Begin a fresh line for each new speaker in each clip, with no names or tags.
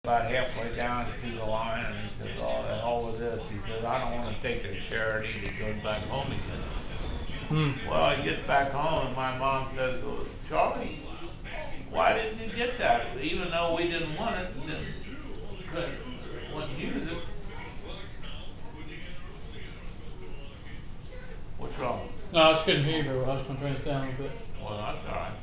About halfway down to the line, and he says, "Oh, the hell with this." He says, "I don't want to take the charity." He goes back home again. Well, he gets back home, and my mom says, "Well, Charlie, why didn't you get that? Even though we didn't want it, and couldn't use it." What's wrong?
No, I just couldn't hear you very well. I was going to turn it down a little bit.
Well, that's all right.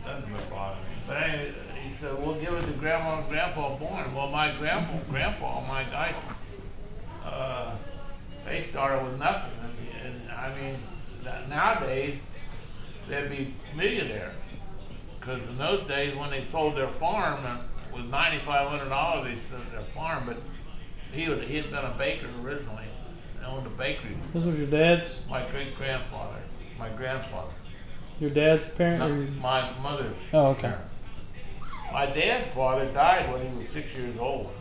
Doesn't bother me. But anyway, he said, "We'll give it to Grandma and Grandpa born." Well, my grandpa, my guys, they started with nothing. And I mean, nowadays, they'd be millionaires. Because in those days, when they sold their farm, with $9,500, they sold their farm, but he had been a baker originally, owned a bakery.
This was your dad's?
My great-grandfather, my grandfather.
Your dad's parent?
No, my mother's parent. My dad's father died when he was 6 years old.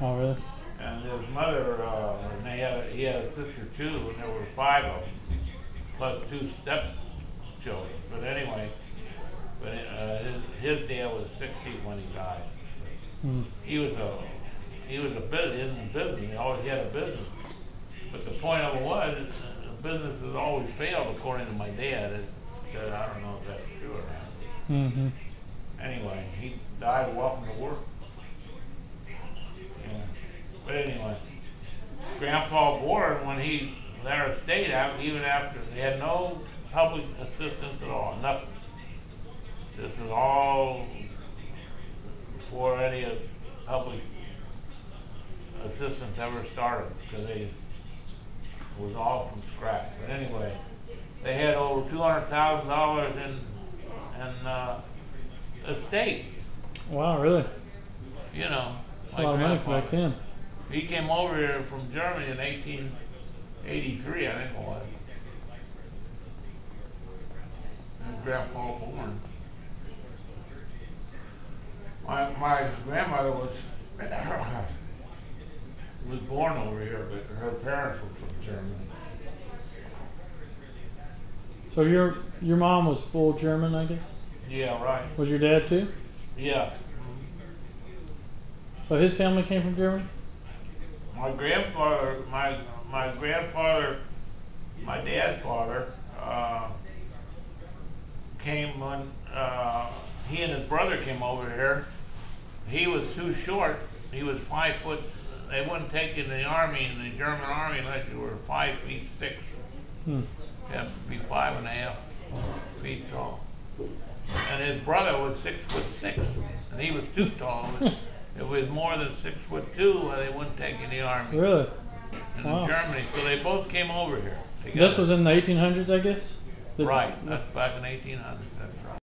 Oh, really?
And his mother, and he had a sister too, and there were 5 of them, plus 2 stepchildren. But anyway, his dad was 60 when he died. He was in business. He always had a business. But the point of it was, the business has always failed, according to my dad. I don't know if that's true or not. Anyway, he died walking to work. Yeah. But anyway, Grandpa Ward, when he let our estate out, even after they had no public assistance at all, nothing. This was all before any of public assistance ever started, because it was all from scratch. But anyway, they had over $200,000 in estate.
Wow, really?
You know,
that's a lot of money for back then.
He came over here from Germany in 1883, I think it was. And Grandpa born. My grandmother was born over here, but her parents were from Germany.
So your mom was full German, I guess?
Yeah, right.
Was your dad too?
Yeah.
So his family came from Germany?
My grandfather, my dad's father, came when he and his brother came over here. He was too short. He was 5 foot. They wouldn't take you in the army, in the German army, unless you were 5'6". You have to be 5.5 feet tall. And his brother was 6'6", and he was too tall. It was more than 6'2", they wouldn't take you in the army.
Really?
In Germany, so they both came over here together.
This was in the 1800s, I guess?
Right, that's back in 1800s.